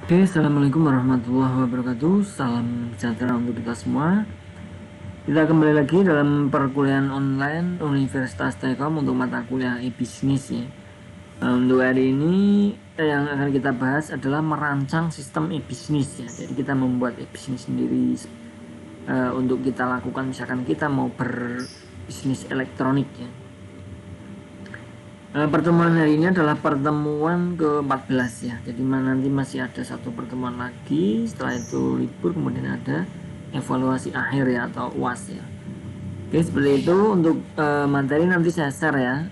Oke, assalamualaikum warahmatullahi wabarakatuh. Salam sejahtera untuk kita semua. Kita kembali lagi dalam perkuliahan online Universitas Telkom untuk mata kuliah e-bisnis ya. Untuk hari ini yang akan kita bahas adalah merancang sistem e-bisnis ya. Jadi kita membuat e-bisnis sendiri untuk kita lakukan, misalkan kita mau berbisnis elektronik ya. Pertemuan hari ini adalah pertemuan ke-14 ya. Jadi nanti masih ada satu pertemuan lagi. Setelah itu libur, kemudian ada evaluasi akhir ya, atau UAS ya. Oke, seperti itu. Untuk materi nanti saya share ya.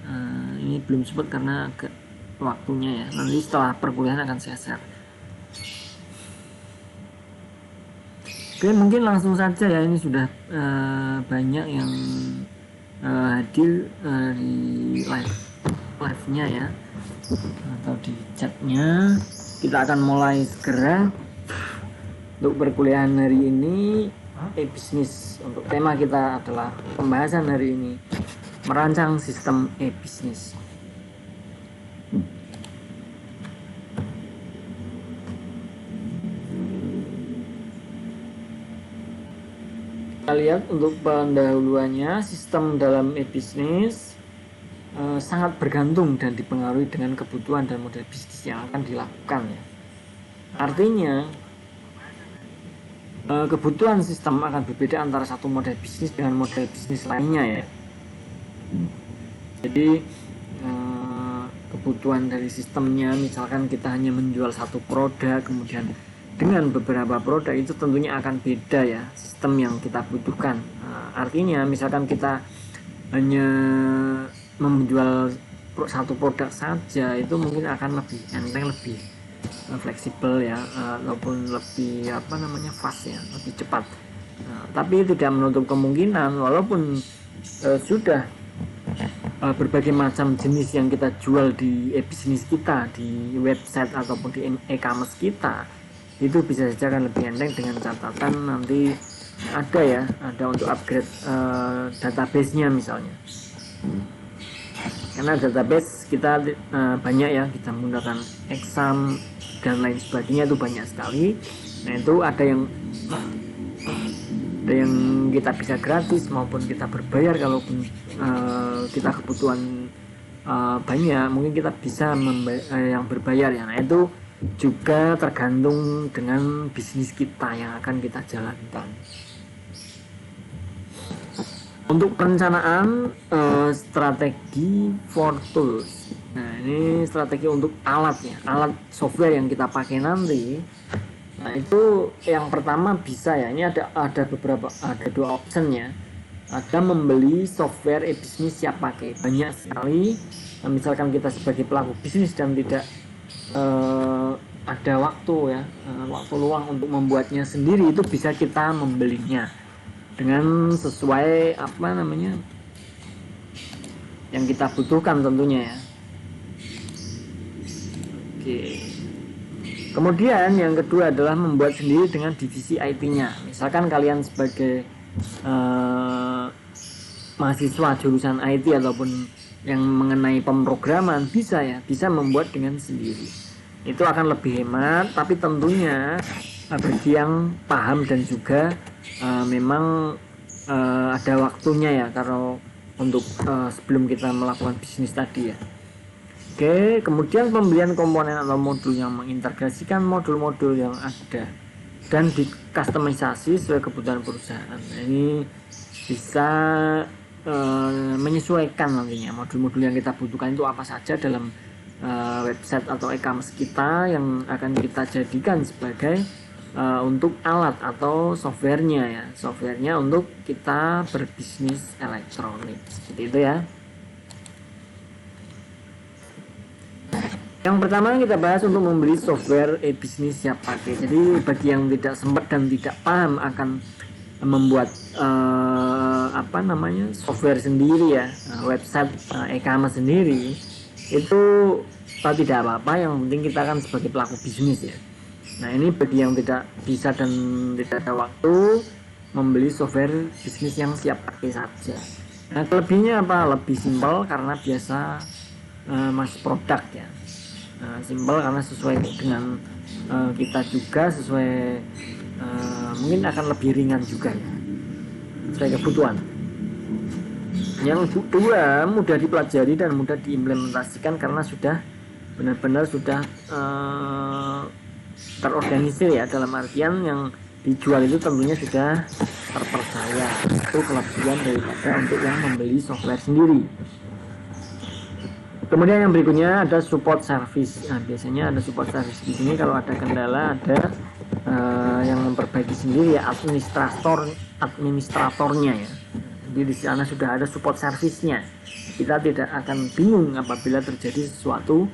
Ini belum sempat karena agak waktunya ya. Nanti setelah perkuliahan akan saya share. Oke, mungkin langsung saja ya. Ini sudah banyak yang hadir di live-nya ya, atau di chatnya. Kita akan mulai segera untuk perkuliahan hari ini e-bisnis. Untuk tema kita adalah pembahasan hari ini merancang sistem e-bisnis. Kita lihat untuk pendahuluannya, sistem dalam e-bisnis sangat bergantung dan dipengaruhi dengan kebutuhan dan model bisnis yang akan dilakukan ya. Artinya kebutuhan sistem akan berbeda antara satu model bisnis dengan model bisnis lainnya ya. Jadi kebutuhan dari sistemnya, misalkan kita hanya menjual satu produk, kemudian dengan beberapa produk, itu tentunya akan beda ya sistem yang kita butuhkan. Artinya misalkan kita hanya menjual satu produk saja, itu mungkin akan lebih enteng, lebih fleksibel ya, ataupun lebih fast ya, lebih cepat. Tapi tidak menutup kemungkinan walaupun sudah berbagai macam jenis yang kita jual di e-bisnis kita, di website ataupun di e-commerce kita, itu bisa saja akan lebih enteng, dengan catatan nanti ada untuk upgrade database-nya misalnya. Karena database kita banyak ya, kita menggunakan exam dan lain sebagainya, itu banyak sekali. Nah, itu ada yang kita bisa gratis maupun kita berbayar. Kalaupun kita kebutuhan banyak, mungkin kita bisa yang berbayar ya. Nah, itu juga tergantung dengan bisnis kita yang akan kita jalankan. Untuk perencanaan strategi for tools. Nah, ini strategi untuk alatnya, alat software yang kita pakai nanti. Nah, itu yang pertama bisa ya. Ini ada dua option ya. Ada membeli software e-bisnis siap pakai. Banyak sekali. Nah, misalkan kita sebagai pelaku bisnis dan tidak ada waktu ya, waktu luang untuk membuatnya sendiri, itu bisa kita membelinya dengan sesuai yang kita butuhkan tentunya ya. Oke. Kemudian yang kedua adalah membuat sendiri dengan divisi IT-nya. Misalkan kalian sebagai mahasiswa jurusan IT ataupun yang mengenai pemrograman, bisa membuat dengan sendiri. Itu akan lebih hemat, tapi tentunya bagi yang paham dan juga memang ada waktunya ya, kalau untuk sebelum kita melakukan bisnis tadi ya. Oke, kemudian pembelian komponen atau modul yang mengintegrasikan modul-modul yang ada dan dikustomisasi sesuai kebutuhan perusahaan. Nah, ini bisa menyesuaikan nantinya modul-modul yang kita butuhkan itu apa saja dalam website atau e-commerce kita yang akan kita jadikan sebagai untuk alat atau softwarenya ya, softwarenya untuk kita berbisnis elektronik, seperti itu ya. Yang pertama kita bahas untuk membeli software e-bisnis siap pakai. Jadi bagi yang tidak sempat dan tidak paham akan membuat software sendiri ya, website e-commerce sendiri, itu tidak apa-apa, yang penting kita kan sebagai pelaku bisnis ya. Nah ini bagi yang tidak bisa dan tidak ada waktu, membeli software bisnis yang siap pakai saja. Nah kelebihannya apa? Lebih simpel karena biasa masih produk ya. Simpel karena sesuai dengan kita juga, sesuai mungkin akan lebih ringan juga ya, sesuai kebutuhan. Yang kedua, mudah dipelajari dan mudah diimplementasikan karena sudah benar-benar sudah terorganisir ya, dalam artian yang dijual itu tentunya sudah terpercaya. Itu kelebihan daripada untuk yang membeli software sendiri. Kemudian yang berikutnya ada support service. Nah, biasanya ada support service di sini kalau ada kendala, ada yang memperbaiki sendiri ya, administratornya ya. Jadi di sana sudah ada support service-nya. Kita tidak akan bingung apabila terjadi sesuatu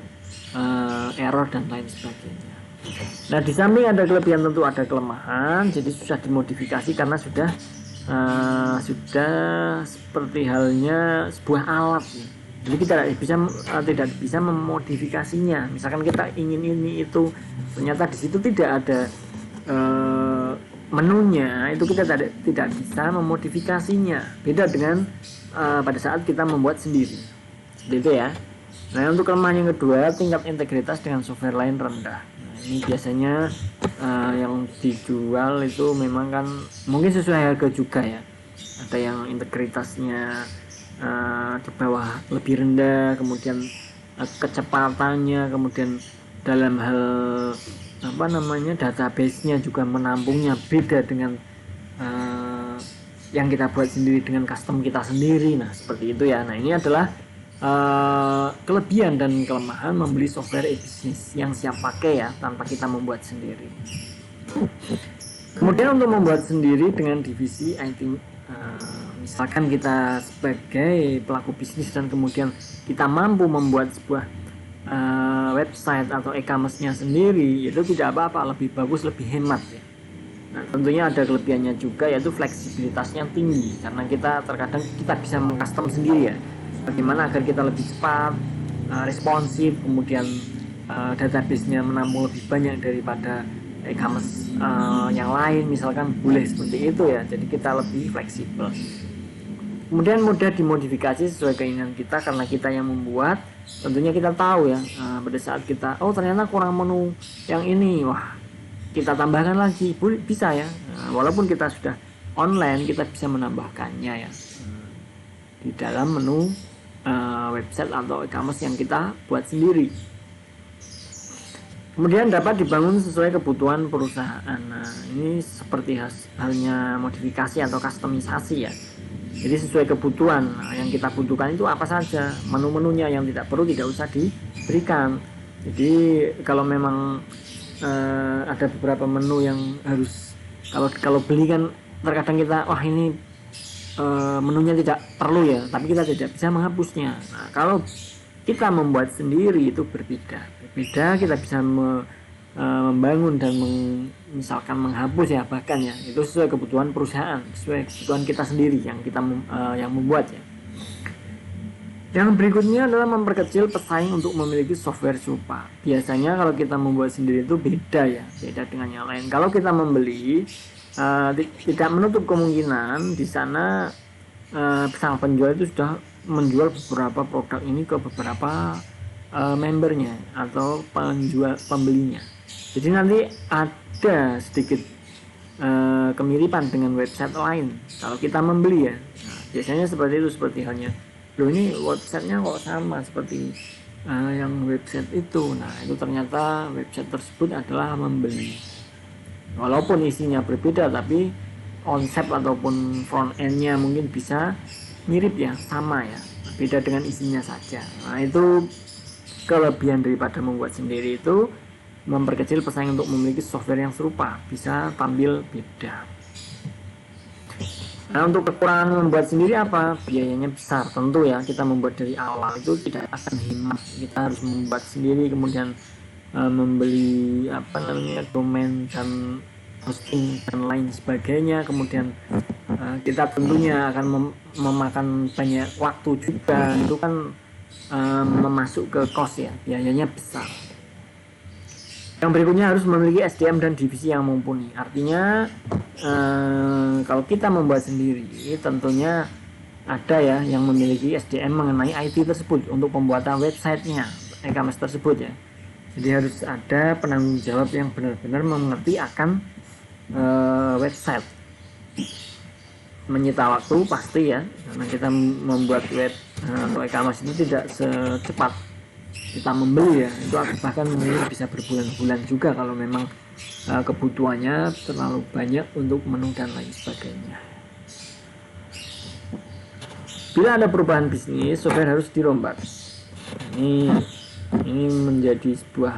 error dan lain sebagainya. Nah, di samping ada kelebihan tentu ada kelemahan. Jadi susah dimodifikasi karena sudah seperti halnya sebuah alat ya. Jadi kita tidak bisa memodifikasinya. Misalkan kita ingin ini itu, ternyata di situ tidak ada menunya, itu kita tidak bisa memodifikasinya. Beda dengan pada saat kita membuat sendiri. Seperti itu ya. Nah untuk kelemahan yang kedua, tingkat integritas dengan software lain rendah. Nah, ini biasanya yang dijual itu memang kan mungkin sesuai harga juga ya. Ada yang integritasnya di bawah lebih rendah, kemudian kecepatannya, kemudian dalam hal database-nya juga menampungnya beda dengan yang kita buat sendiri dengan custom kita sendiri. Nah seperti itu ya. Nah ini adalah kelebihan dan kelemahan membeli software e-bisnis yang siap pakai ya, tanpa kita membuat sendiri. Kemudian untuk membuat sendiri dengan divisi IT, misalkan kita sebagai pelaku bisnis dan kemudian kita mampu membuat sebuah website atau e-commerce-nya sendiri, itu tidak apa-apa, lebih bagus, lebih hemat ya. Nah tentunya ada kelebihannya juga, yaitu fleksibilitasnya tinggi karena kita terkadang kita bisa mengcustom sendiri ya, bagaimana agar kita lebih cepat, responsif, kemudian database-nya menampung lebih banyak daripada e-commerce yang lain, misalkan boleh seperti itu ya. Jadi kita lebih fleksibel. Kemudian mudah dimodifikasi sesuai keinginan kita karena kita yang membuat. Tentunya kita tahu ya, pada saat kita ternyata kurang menu yang ini, wah kita tambahkan lagi, bisa ya. Walaupun kita sudah online, kita bisa menambahkannya ya di dalam menu website atau e-commerce yang kita buat sendiri. Kemudian dapat dibangun sesuai kebutuhan perusahaan. Nah, ini seperti halnya modifikasi atau customisasi ya. Jadi sesuai kebutuhan. Nah, yang kita butuhkan itu apa saja. Menu-menunya yang tidak perlu tidak usah diberikan. Jadi kalau memang ada beberapa menu yang harus, kalau beli kan terkadang kita ini menunya tidak perlu ya, tapi kita tidak bisa menghapusnya. Nah, kalau kita membuat sendiri itu berbeda, kita bisa membangun dan misalkan menghapus ya, bahkan ya itu sesuai kebutuhan perusahaan, sesuai kebutuhan kita sendiri yang kita yang membuat ya. Yang berikutnya adalah memperkecil pesaing untuk memiliki software serupa. Biasanya kalau kita membuat sendiri itu beda dengan yang lain. Kalau kita membeli, tidak menutup kemungkinan di sana sang penjual itu sudah menjual beberapa produk ini ke beberapa membernya atau pembelinya. Jadi nanti ada sedikit kemiripan dengan website lain kalau kita membeli ya. Nah, biasanya seperti itu, seperti halnya ini websitenya kok sama seperti yang website itu. Nah itu ternyata website tersebut adalah membeli, walaupun isinya berbeda, tapi konsep ataupun front end-nya mungkin bisa mirip ya, sama ya, beda dengan isinya saja. Nah itu kelebihan daripada membuat sendiri itu, memperkecil pesaing untuk memiliki software yang serupa, bisa tampil beda. Nah, untuk kekurangan membuat sendiri apa? Biayanya besar tentu ya. Kita membuat dari awal itu tidak akan hemat. Kita harus membuat sendiri, kemudian membeli domain dan hosting dan lain sebagainya. Kemudian kita tentunya akan memakan banyak waktu juga. Itu kan memasuk ke cost ya, biayanya besar. Yang berikutnya harus memiliki SDM dan divisi yang mumpuni. Artinya kalau kita membuat sendiri, tentunya ada ya yang memiliki SDM mengenai IT tersebut untuk pembuatan websitenya, e-commerce tersebut ya. Jadi harus ada penanggung jawab yang benar-benar mengerti akan website. Menyita waktu pasti ya, karena kita membuat web atau e-commerce ini tidak secepat kita membeli ya, itu bahkan mungkin bisa berbulan-bulan juga kalau memang kebutuhannya terlalu banyak untuk menu dan lain sebagainya. Bila ada perubahan bisnis, software harus dirombak. Ini menjadi sebuah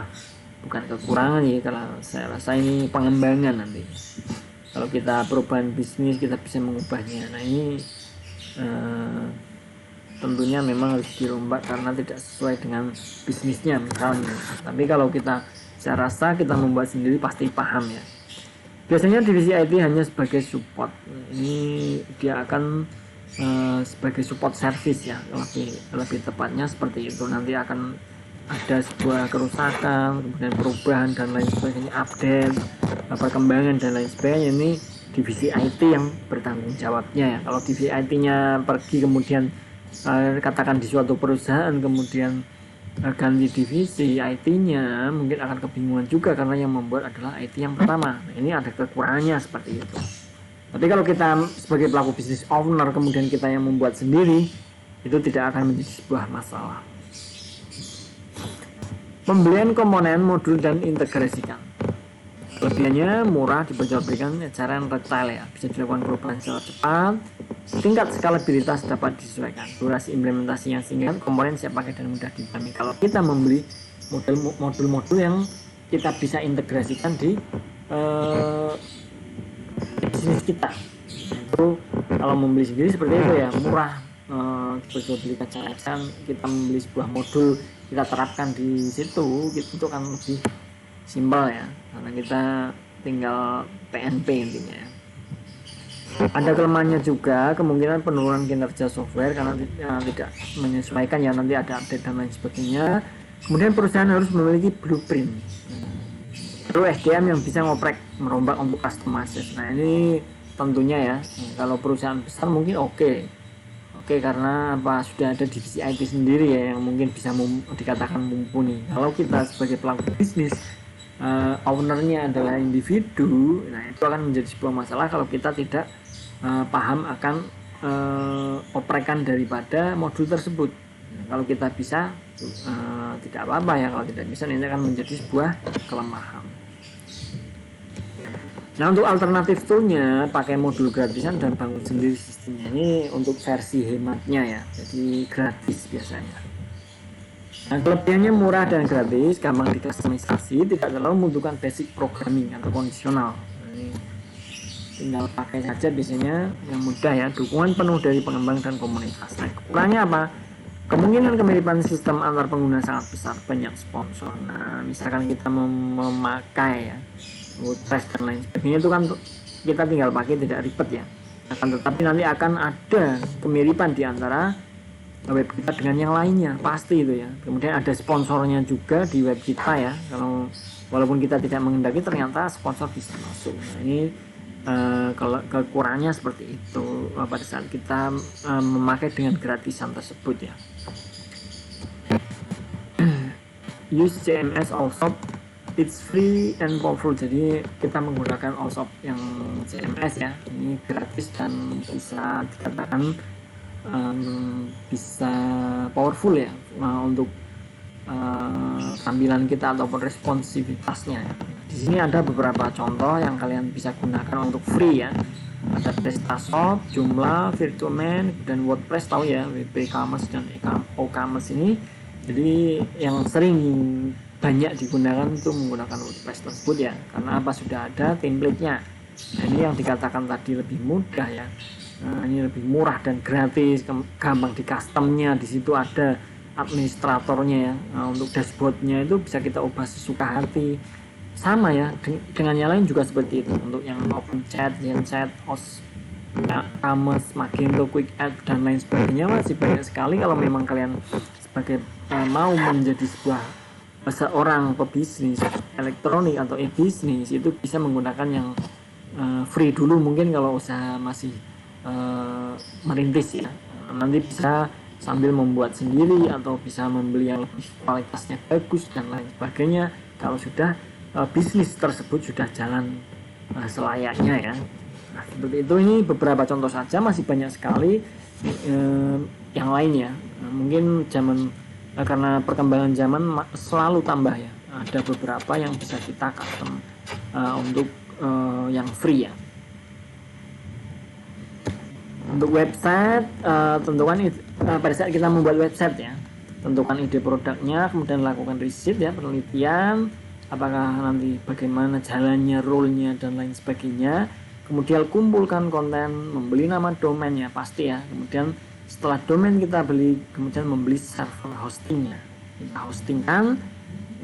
bukan kekurangan ya, kalau saya rasa ini pengembangan nanti. Kalau kita perubahan bisnis, kita bisa mengubahnya. Nah ini tentunya memang harus dirombak karena tidak sesuai dengan bisnisnya misalnya. Tapi kalau saya rasa kita membuat sendiri pasti paham ya. Biasanya divisi IT hanya sebagai support. Ini dia akan sebagai support service ya, lebih tepatnya seperti itu. Nanti akan ada sebuah kerusakan, kemudian perubahan dan lain sebagainya, update, perkembangan dan lain sebagainya. Ini divisi IT yang bertanggung jawabnya ya. Kalau divisi IT-nya pergi kemudian katakan di suatu perusahaan kemudian ganti divisi IT-nya, mungkin akan kebingungan juga karena yang membuat adalah IT yang pertama. Nah, ini ada kekurangannya seperti itu. Tapi kalau kita sebagai pelaku bisnis owner kemudian kita yang membuat sendiri, itu tidak akan menjadi sebuah masalah. Pembelian komponen, modul dan integrasikan. Kelebihannya murah, diperjualbelikan secara retail ya, bisa dilakukan perubahan secara cepat, tingkat skalabilitas dapat disesuaikan, durasi implementasi yang singkat, komponen siap pakai dan mudah dipahami. Kalau kita membeli modul-modul yang kita bisa integrasikan di bisnis kita, itu kalau membeli sendiri seperti itu ya, murah, diperjualbelikan secara kita membeli sebuah modul, kita terapkan di situ, itu kan lebih simpel ya, karena kita tinggal PNP intinya ya. Ada kelemahannya juga, kemungkinan penurunan kinerja software karena tidak menyesuaikan ya, nanti ada update dan lain sebagainya. Kemudian perusahaan harus memiliki blueprint, lalu SDM yang bisa ngoprek, merombak untuk customization. Nah ini tentunya ya, kalau perusahaan besar mungkin oke, karena sudah ada divisi IT sendiri ya yang mungkin bisa dikatakan mumpuni. Kalau kita sebagai pelaku bisnis, ownernya adalah individu, nah itu akan menjadi sebuah masalah kalau kita tidak paham akan oprekan daripada modul tersebut. Nah, kalau kita bisa tidak apa-apa ya, kalau tidak bisa ini akan menjadi sebuah kelemahan. Nah untuk alternatif toolnya pakai modul gratisan dan bangun sendiri sistemnya, ini untuk versi hematnya ya, jadi gratis biasanya. Nah, kelebihannya murah dan gratis, gampang dikustomisasi, tidak terlalu membutuhkan basic programming atau kondisional. Ini tinggal pakai saja biasanya, yang mudah ya, dukungan penuh dari pengembang dan komunitas. Nah, kekurangannya apa? Kemungkinan kemiripan sistem antar pengguna sangat besar, banyak sponsor. Nah, misalkan kita memakai ya WordPress dan lain sebagainya, itu kan kita tinggal pakai, tidak ribet ya. Akan tetapi nanti akan ada kemiripan di antara web kita dengan yang lainnya, pasti itu ya. Kemudian ada sponsornya juga di web kita ya, kalau walaupun kita tidak menghendaki ternyata sponsor bisa masuk. Nah, ini kalau kekurangannya seperti itu pada saat kita memakai dengan gratisan tersebut ya. Use CMS Allshop, it's free and powerful. Jadi kita menggunakan Allshop yang CMS ya, ini gratis dan bisa dikatakan bisa powerful ya untuk tampilan kita ataupun responsivitasnya ya. Di sini ada beberapa contoh yang kalian bisa gunakan untuk free ya. Ada PrestaShop, Joomla, Virtuaman, dan WordPress, tahu ya, WP Commerce dan e-commerce ini. Jadi yang sering banyak digunakan itu menggunakan WordPress tersebut ya, karena apa, sudah ada template-nya. Nah, ini yang dikatakan tadi lebih mudah ya. Nah, ini lebih murah dan gratis, gampang di customnya, di situ ada administratornya ya. Nah, untuk dashboardnya itu bisa kita ubah sesuka hati. Sama ya, dengan yang lain juga seperti itu. Untuk yang OpenChat, GenChat, Camus, Magento, Quick Add dan lain sebagainya masih banyak sekali. Kalau memang kalian sebagai mau menjadi seorang pebisnis elektronik atau e-bisnis, itu bisa menggunakan yang free dulu mungkin kalau usaha masih merintis ya. Nanti bisa sambil membuat sendiri atau bisa membeli yang lebih kualitasnya bagus dan lain sebagainya kalau sudah bisnis tersebut sudah jalan selayaknya ya. Nah, seperti itu. Ini beberapa contoh saja, masih banyak sekali yang lainnya. Mungkin zaman karena perkembangan zaman selalu tambah ya, ada beberapa yang bisa kita custom untuk yang free ya. Untuk website, tentukan pada saat kita membuat website ya, tentukan ide produknya, kemudian lakukan riset ya, penelitian, apakah nanti bagaimana jalannya, role-nya dan lain sebagainya. Kemudian kumpulkan konten, membeli nama domain ya pasti ya. Kemudian setelah domain kita beli, kemudian membeli server hostingnya. Kita hostingkan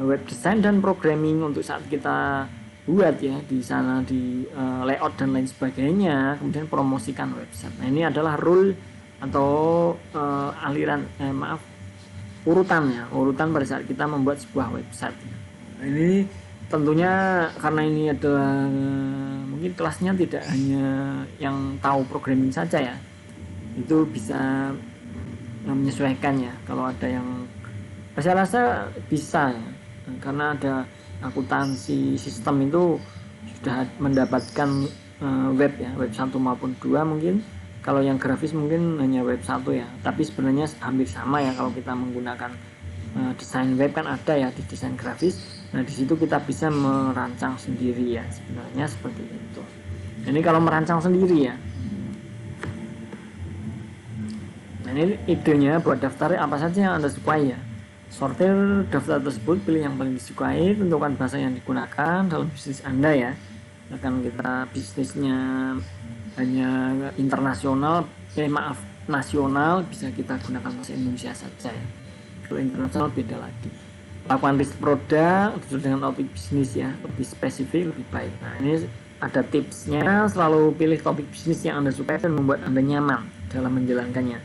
web design dan programming untuk saat kita buat ya di sana, di layout dan lain sebagainya, kemudian promosikan website. Nah, ini adalah rule atau urutan pada saat kita membuat sebuah website. Nah, ini tentunya karena ini adalah mungkin kelasnya tidak hanya yang tahu programming saja ya, itu bisa menyesuaikan ya. Kalau ada yang saya rasa bisa ya, karena ada akuntansi sistem itu sudah mendapatkan web ya, web 1 maupun 2 mungkin. Kalau yang grafis mungkin hanya web 1 ya, tapi sebenarnya hampir sama ya. Kalau kita menggunakan desain web kan ada ya di desain grafis. Nah, di situ kita bisa merancang sendiri ya, sebenarnya seperti itu. Ini kalau merancang sendiri ya. Nah, ini idenya buat daftar apa saja yang Anda sukai ya. Sortir daftar tersebut, pilih yang paling disukai, tentukan bahasa yang digunakan dalam bisnis Anda ya. Akan kita bisnisnya hanya internasional, nasional, bisa kita gunakan bahasa Indonesia saja ya. Kalau internasional beda lagi. Lakukan riset produk sesuai dengan topik bisnis ya, lebih spesifik lebih baik. Nah, ini ada tipsnya, selalu pilih topik bisnis yang Anda sukai dan membuat Anda nyaman dalam menjalankannya.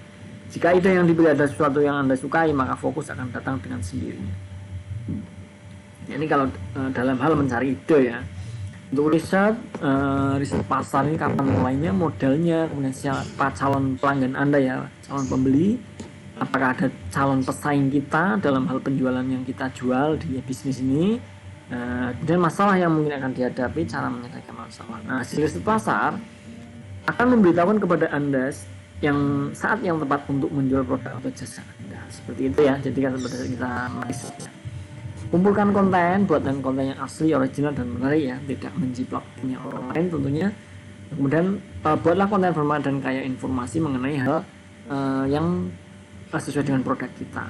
Jika ide yang dipilih ada sesuatu yang Anda sukai, maka fokus akan datang dengan sendirinya. Ini kalau dalam hal mencari ide ya. Untuk riset pasar ini kapan mulainya, modalnya, kemudian siapa calon pelanggan Anda ya, calon pembeli, apakah ada calon pesaing kita dalam hal penjualan yang kita jual di bisnis ini, dan masalah yang mungkin akan dihadapi, cara menyelesaikan masalah. Nah, hasil riset pasar akan memberitahukan kepada Anda yang saat yang tepat untuk menjual produk atau jasa Anda. Seperti itu ya. Jadi kan seperti kita riset ya. Kumpulkan konten, buatkan konten yang asli, original dan menarik ya, tidak menjiplak punya orang lain tentunya. Kemudian buatlah konten bermanfaat dan kaya informasi mengenai hal yang sesuai dengan produk kita.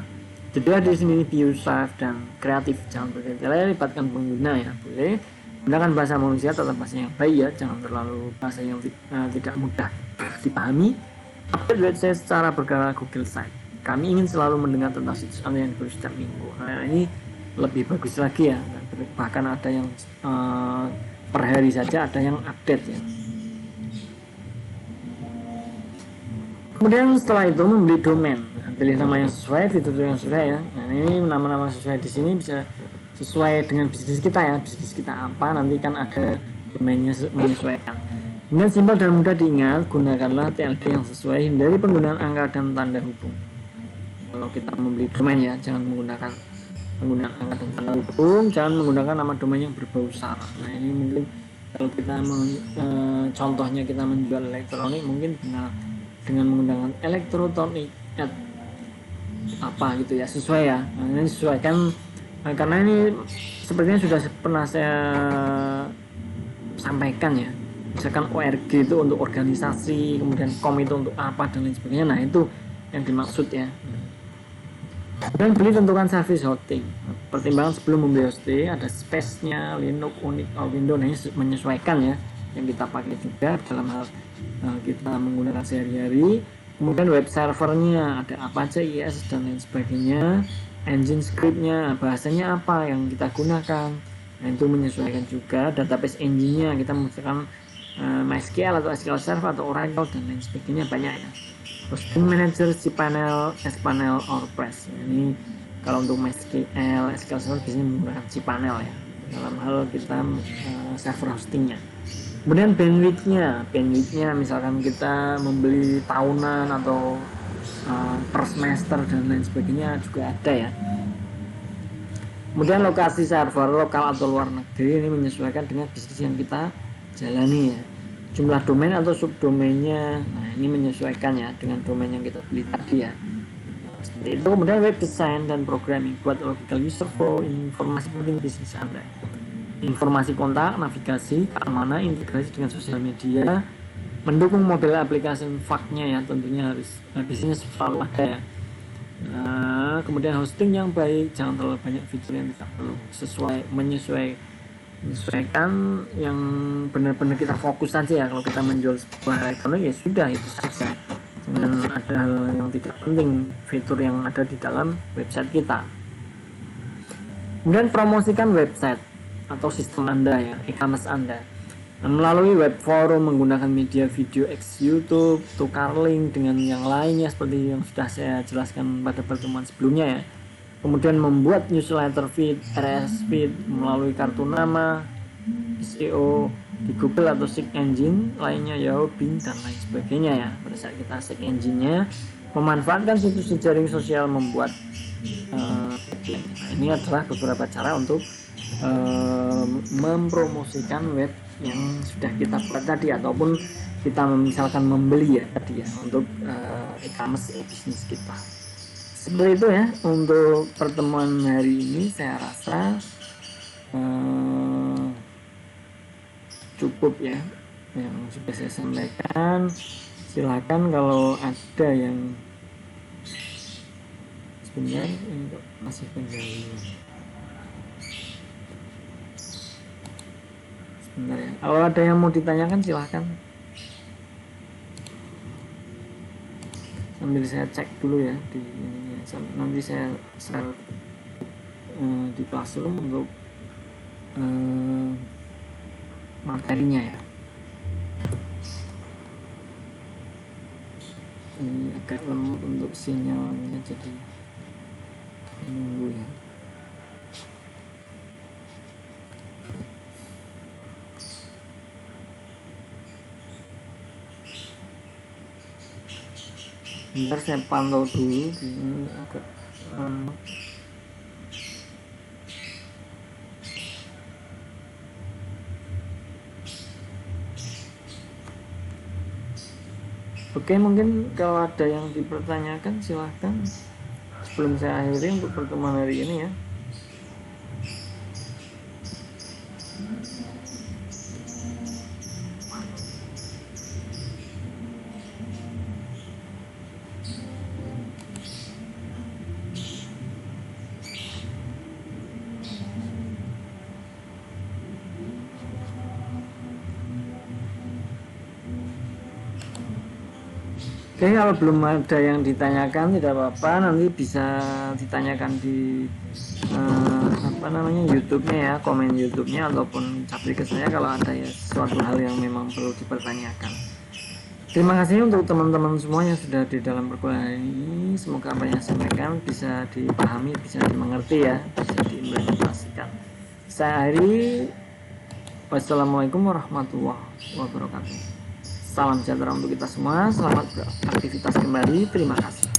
Jadi di sini be yourself dan kreatif, jangan bertele-tele, libatkan pengguna ya, boleh. Gunakan bahasa manusia, tetap bahasa yang baik ya, jangan terlalu bahasa yang tidak mudah dipahami. Update website secara berkala Google Site. Kami ingin selalu mendengar tentang situs Anda yang baru setiap minggu. Nah, ini lebih bagus lagi ya. Bahkan ada yang per hari saja ada yang update ya. Kemudian setelah itu membeli domain. Pilih nama yang sesuai, fitur yang sesuai ya. Nah, ini nama-nama sesuai di sini bisa sesuai dengan bisnis kita ya. Bisnis kita apa, nanti kan ada domainnya menyesuaikan. Dengan simpel dan mudah diingat, gunakanlah TLD yang sesuai, hindari penggunaan angka dan tanda hubung. Kalau kita membeli domain ya, jangan menggunakan penggunaan angka dan tanda hubung, jangan menggunakan nama domain yang berbau sara. Nah, ini mungkin kalau kita contohnya kita menjual elektronik, mungkin dengan menggunakan elektronik apa gitu ya, sesuai ya. Nah, ini sesuaikan karena ini sepertinya sudah pernah saya sampaikan ya. Misalkan ORG itu untuk organisasi, kemudian COM itu untuk apa dan lain sebagainya. Nah, itu yang dimaksud ya. Dan beli tentukan service hosting. Pertimbangan sebelum membeli hosting ada space-nya, Linux, Unix, atau Windows. Nah, ini menyesuaikan ya yang kita pakai juga dalam hal kita menggunakan sehari-hari. Kemudian web servernya ada apa aja, IIS dan lain sebagainya. Engine scriptnya, bahasanya apa yang kita gunakan. Nah, itu menyesuaikan juga. Database engine-nya kita menggunakan MySQL atau SQL Server atau Oracle dan lain sebagainya, banyak ya. Hosting manager, cPanel, sPanel, or Press. Ini kalau untuk MySQL, SQL Server biasanya menggunakan cPanel ya dalam hal kita server hostingnya. Kemudian bandwidthnya misalkan kita membeli tahunan atau per semester dan lain sebagainya juga ada ya. Kemudian lokasi server lokal atau luar negeri, ini menyesuaikan dengan bisnis yang kita jalani ya. Jumlah domain atau subdomainnya, nah ini menyesuaikan ya dengan domain yang kita beli tadi ya. Seperti itu. Kemudian web design dan programming buat logical user flow, informasi penting bisnis Anda, informasi kontak, navigasi, keamanan, integrasi dengan sosial media, mendukung mobile application faktnya ya, tentunya harus bisnisnya selalu ada ya. Nah, kemudian hosting yang baik, jangan terlalu banyak fitur yang tidak perlu, menyesuaikan yang benar-benar kita fokus saja ya. Kalau kita menjual sebuah elektronik ya sudah itu saja, jangan ada hal yang tidak penting, fitur yang ada di dalam website kita. Kemudian promosikan website atau sistem Anda ya, e-commerce Anda melalui web forum, menggunakan media video X YouTube, tukar link dengan yang lainnya seperti yang sudah saya jelaskan pada pertemuan sebelumnya ya. Kemudian membuat newsletter feed, RSS feed melalui kartu nama, SEO di Google atau search engine lainnya, Yahoo, Bing dan lain sebagainya ya. Pada saat kita search engine-nya, memanfaatkan situs jejaring sosial, membuat ini adalah beberapa cara untuk mempromosikan web yang sudah kita buat tadi, ataupun kita misalkan membeli ya tadi ya untuk e-commerce bisnis kita. Seperti itu ya untuk pertemuan hari ini. Saya rasa cukup ya yang sudah saya sampaikan. Silakan kalau ada yang sebentar ini masih pendahuluan. Sebentar ya. Kalau ada yang mau ditanyakan silahkan. Sambil saya cek dulu ya di ini, nanti saya share di Classroom untuk materinya ya. Ini agak lemot untuk sinyalnya, jadi menunggu ya. Bentar saya pantau dulu, ini agak Oke, mungkin kalau ada yang dipertanyakan silahkan sebelum saya akhiri untuk pertemuan hari ini ya. Oke, kalau belum ada yang ditanyakan tidak apa-apa, nanti bisa ditanyakan di YouTube-nya ya, komen YouTube-nya ataupun capri ke saya kalau ada ya suatu hal yang memang perlu dipertanyakan. Terima kasih untuk teman-teman semua yang sudah di dalam perkuliahan ini. Semoga apa yang saya sampaikan bisa dipahami, bisa dimengerti ya, bisa diimplementasikan. Saya akhiri. Wassalamualaikum warahmatullahi wabarakatuh. Salam sejahtera untuk kita semua. Selamat beraktivitas kembali. Terima kasih.